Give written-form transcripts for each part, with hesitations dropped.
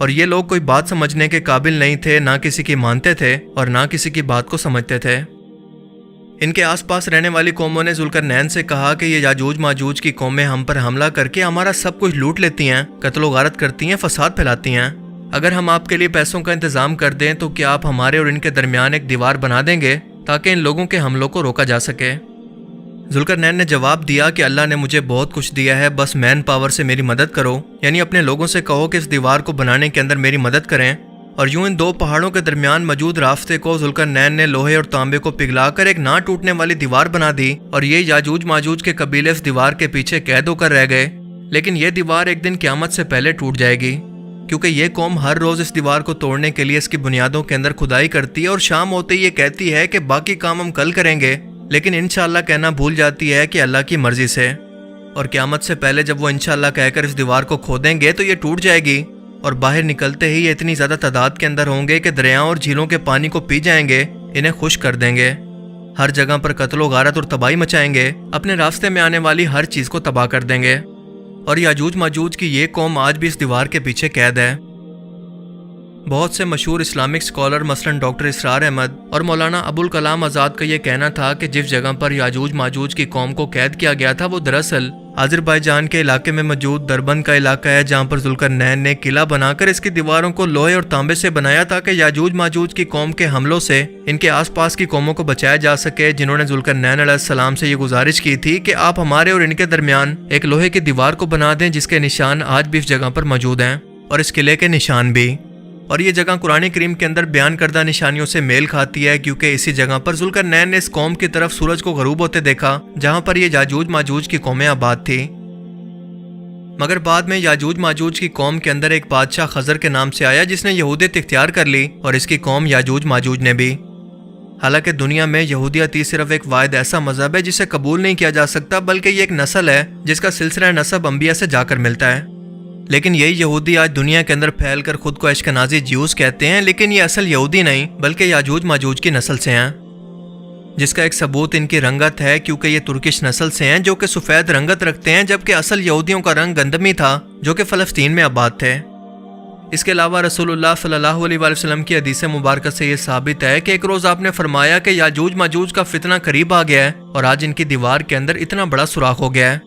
اور یہ لوگ کوئی بات سمجھنے کے قابل نہیں تھے، نہ کسی کی مانتے تھے اور نہ کسی کی بات کو سمجھتے تھے۔ ان کے آس پاس رہنے والی قوموں نے ذوالقرنین سے کہا کہ یہ یاجوج ماجوج کی قومیں ہم پر حملہ کر کے ہمارا سب کچھ لوٹ لیتی ہیں، قتل و غارت کرتی ہیں، فساد پھیلاتی ہیں۔ اگر ہم آپ کے لیے پیسوں کا انتظام کر دیں تو کیا آپ ہمارے اور ان کے درمیان ایک دیوار بنا دیں گے تاکہ ان لوگوں کے حملوں کو روکا جا سکے؟ ذوالقرنین نے جواب دیا کہ اللہ نے مجھے بہت کچھ دیا ہے، بس مین پاور سے میری مدد کرو، یعنی اپنے لوگوں سے کہو کہ اس دیوار کو بنانے کے اندر میری مدد کریں۔ اور یوں ان دو پہاڑوں کے درمیان موجود راستے کو ذوالقرنین نے لوہے اور تانبے کو پگھلا کر ایک نہ ٹوٹنے والی دیوار بنا دی، اور یہ یاجوج ماجوج کے قبیلے اس دیوار کے پیچھے قید ہو کر رہ گئے۔ لیکن یہ دیوار ایک دن قیامت سے پہلے ٹوٹ جائے گی، کیونکہ یہ قوم ہر روز اس دیوار کو توڑنے کے لیے اس کی بنیادوں کے اندر کھدائی کرتی ہے، اور شام ہوتے ہی یہ کہتی ہے کہ باقی کام ہم کل کریں گے، لیکن انشاءاللہ کہنا بھول جاتی ہے کہ اللہ کی مرضی سے۔ اور قیامت سے پہلے جب وہ انشاءاللہ کہہ کر اس دیوار کو کھودیں گے تو یہ ٹوٹ جائے گی، اور باہر نکلتے ہی یہ اتنی زیادہ تعداد کے اندر ہوں گے کہ دریاؤں اور جھیلوں کے پانی کو پی جائیں گے، انہیں خشک کر دیں گے، ہر جگہ پر قتل و غارت اور تباہی مچائیں گے، اپنے راستے میں آنے والی ہر چیز کو تباہ کر دیں گے۔ اور یاجوج ماجوج کی یہ قوم آج بھی اس دیوار کے پیچھے قید ہے۔ بہت سے مشہور اسلامک اسکالر مثلا ڈاکٹر اسرار احمد اور مولانا ابوالکلام آزاد کا یہ کہنا تھا کہ جس جگہ پر یاجوج ماجوج کی قوم کو قید کیا گیا تھا وہ دراصل آذربائیجان کے علاقے میں موجود دربند کا علاقہ ہے، جہاں پر ذوالقرنین نے قلعہ بنا کر اس کی دیواروں کو لوہے اور تانبے سے بنایا تاکہ یاجوج ماجوج کی قوم کے حملوں سے ان کے آس پاس کی قوموں کو بچایا جا سکے، جنہوں نے ذوالقرنین علیہ السلام سے یہ گزارش کی تھی کہ آپ ہمارے اور ان کے درمیان ایک لوہے کی دیوار کو بنا دیں جس کے نشان آج بھی اس جگہ پر موجود ہیں، اور اس قلعے کے نشان بھی۔ اور یہ جگہ قرآن کریم کے اندر بیان کردہ نشانیوں سے میل کھاتی ہے، کیونکہ اسی جگہ پر ذوالقرنین نے اس قوم کی طرف سورج کو غروب ہوتے دیکھا جہاں پر یہ یاجوج ماجوج کی قومیں آباد تھی۔ مگر بعد میں یاجوج ماجوج کی قوم کے اندر ایک بادشاہ خضر کے نام سے آیا جس نے یہودیت اختیار کر لی، اور اس کی قوم یاجوج ماجوج نے بھی۔ حالانکہ دنیا میں یہودیت ہی صرف ایک واحد ایسا مذہب ہے جسے قبول نہیں کیا جا سکتا، بلکہ یہ ایک نسل ہے جس کا سلسلہ نسب انبیاء سے جا کر ملتا ہے۔ لیکن یہی یہودی آج دنیا کے اندر پھیل کر خود کو اشکنازی جیوز کہتے ہیں، لیکن یہ اصل یہودی نہیں بلکہ یاجوج ماجوج کی نسل سے ہیں، جس کا ایک ثبوت ان کی رنگت ہے، کیونکہ یہ ترکش نسل سے ہیں جو کہ سفید رنگت رکھتے ہیں، جبکہ اصل یہودیوں کا رنگ گندمی تھا جو کہ فلسطین میں آباد تھے۔ اس کے علاوہ رسول اللہ صلی اللہ علیہ وآلہ وسلم کی حدیث مبارکہ سے یہ ثابت ہے کہ ایک روز آپ نے فرمایا کہ یاجوج ماجوج کا فتنہ قریب آ گیا ہے، اور آج ان کی دیوار کے اندر اتنا بڑا سوراخ ہو گیا ہے۔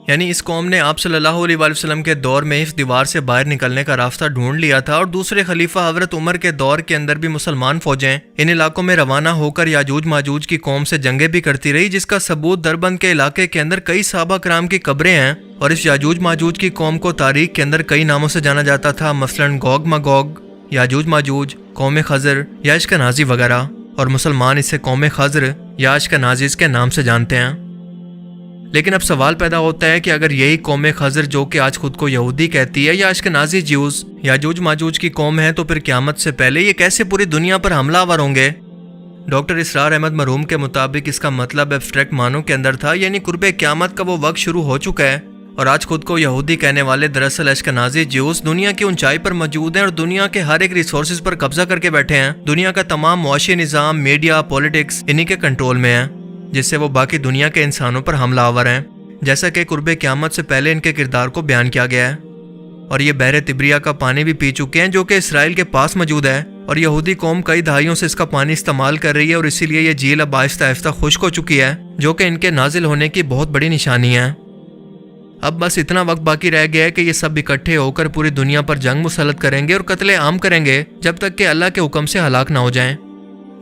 یعنی اس قوم نے آپ صلی اللہ علیہ وآلہ وسلم کے دور میں اس دیوار سے باہر نکلنے کا راستہ ڈھونڈ لیا تھا، اور دوسرے خلیفہ حضرت عمر کے دور کے اندر بھی مسلمان فوجیں ان علاقوں میں روانہ ہو کر یاجوج ماجوج کی قوم سے جنگیں بھی کرتی رہی، جس کا ثبوت دربند کے علاقے کے اندر کئی صحابہ کرام کی قبریں ہیں۔ اور اس یاجوج ماجوج کی قوم کو تاریخ کے اندر کئی ناموں سے جانا جاتا تھا، مثلا گوگ ماگوگ، یاجوج ماجوج، قوم خضر یا اشکنازی وغیرہ، اور مسلمان اسے قوم خضر یا اشکنازیز کے نام سے جانتے ہیں۔ لیکن اب سوال پیدا ہوتا ہے کہ اگر یہی قوم خضر جو کہ آج خود کو یہودی کہتی ہے یا اشکنازی جیوز یاجوج ماجوج کی قوم ہے، تو پھر قیامت سے پہلے یہ کیسے پوری دنیا پر حملہ آور ہوں گے؟ ڈاکٹر اسرار احمد مرحوم کے مطابق اس کا مطلب ایبسٹریکٹ معنوں کے اندر تھا، یعنی قرب قیامت کا وہ وقت شروع ہو چکا ہے، اور آج خود کو یہودی کہنے والے دراصل اشکنازی جیوز دنیا کی اونچائی پر موجود ہیں اور دنیا کے ہر ایک ریسورسز پر قبضہ کر کے بیٹھے ہیں۔ دنیا کا تمام معاشی نظام، میڈیا، پولیٹکس انہی کے کنٹرول میں ہے، جس سے وہ باقی دنیا کے انسانوں پر حملہ آور ہیں، جیسا کہ قرب قیامت سے پہلے ان کے کردار کو بیان کیا گیا ہے۔ اور یہ بحر تبریہ کا پانی بھی پی چکے ہیں جو کہ اسرائیل کے پاس موجود ہے، اور یہودی قوم کئی دہائیوں سے اس کا پانی استعمال کر رہی ہے، اور اسی لیے یہ جھیل اب آہستہ آہستہ خشک ہو چکی ہے، جو کہ ان کے نازل ہونے کی بہت بڑی نشانی ہے۔ اب بس اتنا وقت باقی رہ گیا ہے کہ یہ سب اکٹھے ہو کر پوری دنیا پر جنگ مسلط کریں گے اور قتل عام کریں گے، جب تک کہ اللہ کے حکم سے ہلاک نہ ہو جائیں۔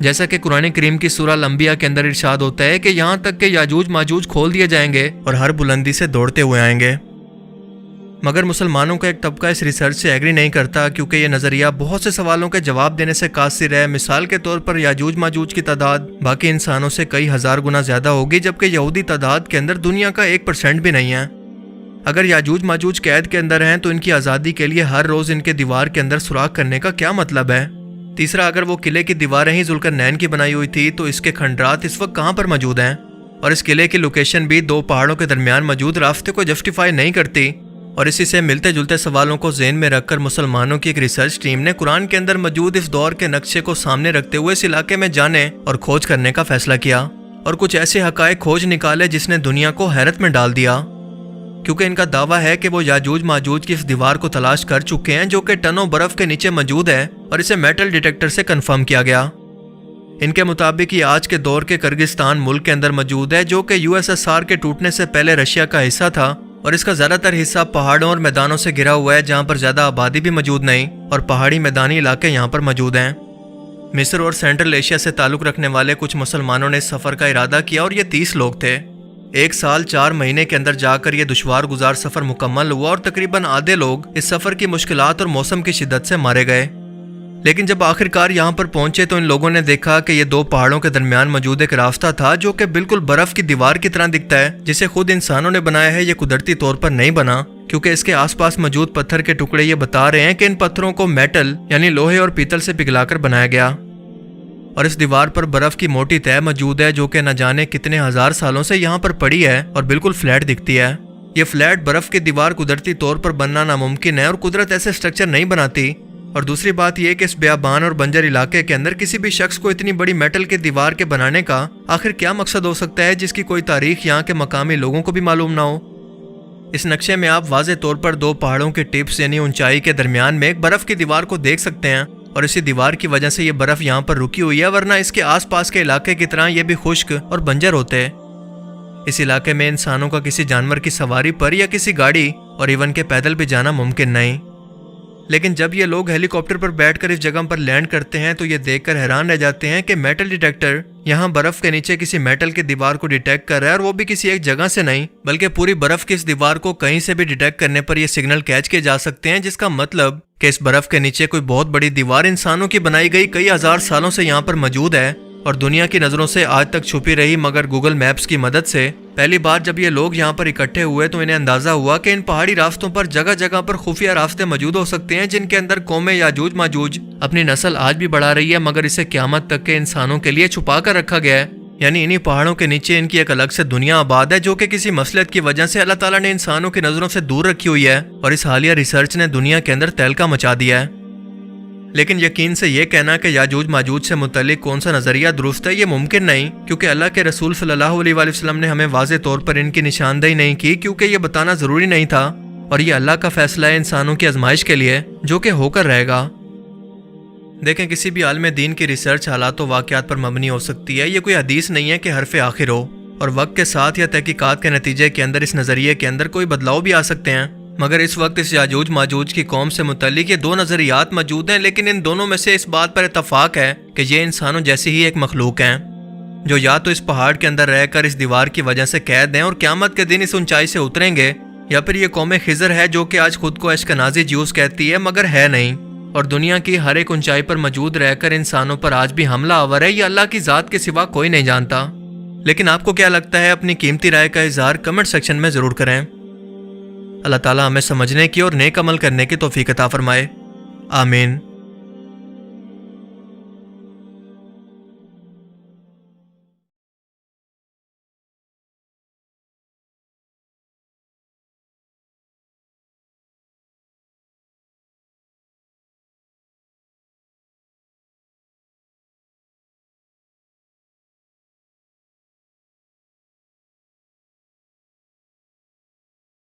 جیسا کہ قرآن کریم کی سورہ الانبیاء کے اندر ارشاد ہوتا ہے کہ یہاں تک کہ یاجوج ماجوج کھول دیے جائیں گے اور ہر بلندی سے دوڑتے ہوئے آئیں گے۔ مگر مسلمانوں کا ایک طبقہ اس ریسرچ سے ایگری نہیں کرتا، کیونکہ یہ نظریہ بہت سے سوالوں کے جواب دینے سے قاصر ہے۔ مثال کے طور پر یاجوج ماجوج کی تعداد باقی انسانوں سے کئی ہزار گنا زیادہ ہوگی، جبکہ یہودی تعداد کے اندر دنیا کا 1% بھی نہیں ہے۔ اگر یاجوج ماجوج قید کے اندر ہیں تو ان کی آزادی کے لیے ہر روز ان کے دیوار کے اندر سوراخ کرنے کا کیا مطلب ہے؟ تیسرا، اگر وہ قلعے کی دیواریں ہی ذوالقرنین کی بنائی ہوئی تھی تو اس کے کھنڈرات اس وقت کہاں پر موجود ہیں؟ اور اس قلعے کی لوکیشن بھی دو پہاڑوں کے درمیان موجود راستے کو جسٹیفائی نہیں کرتی۔ اور اسی سے ملتے جلتے سوالوں کو ذہن میں رکھ کر مسلمانوں کی ایک ریسرچ ٹیم نے قرآن کے اندر موجود اس دور کے نقشے کو سامنے رکھتے ہوئے اس علاقے میں جانے اور کھوج کرنے کا فیصلہ کیا، اور کچھ ایسے حقائق کھوج نکالے جس نے دنیا کو حیرت میں ڈال دیا۔ کیونکہ ان کا دعویٰ ہے کہ وہ یاجوج ماجوج کی اس دیوار کو تلاش کر چکے ہیں جو کہ ٹنوں برف کے نیچے موجود ہے اور اسے میٹل ڈیٹیکٹر سے کنفرم کیا گیا۔ ان کے مطابق یہ آج کے دور کے کرگستان ملک کے اندر موجود ہے جو کہ USSR کے ٹوٹنے سے پہلے رشیا کا حصہ تھا، اور اس کا زیادہ تر حصہ پہاڑوں اور میدانوں سے گھرا ہوا ہے جہاں پر زیادہ آبادی بھی موجود نہیں، اور پہاڑی میدانی علاقے یہاں پر موجود ہیں۔ مصر اور سینٹرل ایشیا سے تعلق رکھنے والے کچھ مسلمانوں نے اس سفر کا ارادہ کیا اور یہ 30 لوگ تھے۔ 1 سال 4 مہینے کے اندر جا کر یہ دشوار گزار سفر مکمل ہوا اور تقریباً آدھے لوگ اس سفر کی مشکلات اور موسم کی شدت سے مارے گئے۔ لیکن جب آخر کار یہاں پر پہنچے تو ان لوگوں نے دیکھا کہ یہ 2 پہاڑوں کے درمیان موجود ایک راستہ تھا جو کہ بالکل برف کی دیوار کی طرح دکھتا ہے، جسے خود انسانوں نے بنایا ہے۔ یہ قدرتی طور پر نہیں بنا، کیونکہ اس کے آس پاس موجود پتھر کے ٹکڑے یہ بتا رہے ہیں کہ ان پتھروں کو میٹل یعنی لوہے اور پیتل سے پگھلا کر بنایا گیا، اور اس دیوار پر برف کی موٹی تہ موجود ہے جو کہ نہ جانے کتنے ہزار سالوں سے یہاں پر پڑی ہے اور بالکل فلیٹ دکھتی ہے۔ یہ فلیٹ برف کی دیوار قدرتی طور پر بننا ناممکن ہے اور قدرت ایسے سٹرکچر نہیں بناتی۔ اور دوسری بات یہ کہ اس بیابان اور بنجر علاقے کے اندر کسی بھی شخص کو اتنی بڑی میٹل کی دیوار کے بنانے کا آخر کیا مقصد ہو سکتا ہے جس کی کوئی تاریخ یہاں کے مقامی لوگوں کو بھی معلوم نہ ہو۔ اس نقشے میں آپ واضح طور پر 2 پہاڑوں کے ٹپس یعنی اونچائی کے درمیان میں ایک برف کی دیوار کو دیکھ سکتے ہیں، اور اسی دیوار کی وجہ سے یہ برف یہاں پر رکی ہوئی ہے، ورنہ اس کے آس پاس کے علاقے کی طرح یہ بھی خشک اور بنجر ہوتے۔ اس علاقے میں انسانوں کا کسی جانور کی سواری پر یا کسی گاڑی اور ایون کے پیدل بھی جانا ممکن نہیں۔ لیکن جب یہ لوگ ہیلی کاپٹر پر بیٹھ کر اس جگہ پر لینڈ کرتے ہیں تو یہ دیکھ کر حیران رہ جاتے ہیں کہ میٹل ڈیٹیکٹر یہاں برف کے نیچے کسی میٹل کی دیوار کو ڈیٹیکٹ کر رہا ہے، اور وہ بھی کسی ایک جگہ سے نہیں بلکہ پوری برف کی اس دیوار کو کہیں سے بھی ڈیٹیکٹ کرنے پر یہ سگنل کیچ کیے جا سکتے ہیں، جس کا مطلب کہ اس برف کے نیچے کوئی بہت بڑی دیوار انسانوں کی بنائی گئی کئی ہزار سالوں سے یہاں پر موجود ہے، اور دنیا کی نظروں سے آج تک چھپی رہی، مگر گوگل میپس کی مدد سے پہلی بار جب یہ لوگ یہاں پر اکٹھے ہوئے تو انہیں اندازہ ہوا کہ ان پہاڑی راستوں پر جگہ جگہ پر خفیہ راستے موجود ہو سکتے ہیں جن کے اندر قومیں یاجوج ماجوج اپنی نسل آج بھی بڑھا رہی ہے، مگر اسے قیامت تک کے انسانوں کے لیے چھپا کر رکھا گیا ہے۔ یعنی انہی پہاڑوں کے نیچے ان کی ایک الگ سے دنیا آباد ہے جو کہ کسی مصلحت کی وجہ سے اللہ تعالیٰ نے انسانوں کی نظروں سے دور رکھی ہوئی ہے، اور اس حالیہ ریسرچ نے دنیا کے اندر تہلکہ مچا دیا ہے۔ لیکن یقین سے یہ کہنا کہ یاجوج ماجوج سے متعلق کون سا نظریہ درست ہے یہ ممکن نہیں، کیونکہ اللہ کے رسول صلی اللہ علیہ وآلہ وسلم نے ہمیں واضح طور پر ان کی نشاندہی نہیں کی، کیونکہ یہ بتانا ضروری نہیں تھا، اور یہ اللہ کا فیصلہ ہے انسانوں کی آزمائش کے لیے جو کہ ہو کر رہے گا۔ دیکھیں، کسی بھی عالم دین کی ریسرچ حالات و واقعات پر مبنی ہو سکتی ہے، یہ کوئی حدیث نہیں ہے کہ حرف آخر ہو، اور وقت کے ساتھ یا تحقیقات کے نتیجے کے اندر اس نظریے کے اندر کوئی بدلاؤ بھی آ سکتے ہیں، مگر اس وقت اس یاجوج ماجوج کی قوم سے متعلق یہ 2 نظریات موجود ہیں، لیکن ان دونوں میں سے اس بات پر اتفاق ہے کہ یہ انسانوں جیسی ہی ایک مخلوق ہیں جو یا تو اس پہاڑ کے اندر رہ کر اس دیوار کی وجہ سے قید ہیں اور قیامت کے دن اس اونچائی سے اتریں گے، یا پھر یہ قوم خضر ہے جو کہ آج خود کو اشکنازی جیوز کہتی ہے مگر ہے نہیں، اور دنیا کی ہر ایک اونچائی پر موجود رہ کر انسانوں پر آج بھی حملہ آور ہے۔ یہ اللہ کی ذات کے سوا کوئی نہیں جانتا۔ لیکن آپ کو کیا لگتا ہے؟ اپنی قیمتی رائے کا اظہار کمنٹ سیکشن میں ضرور کریں۔ اللہ تعالیٰ ہمیں سمجھنے کی اور نیک عمل کرنے کی توفیق عطا فرمائے، آمین۔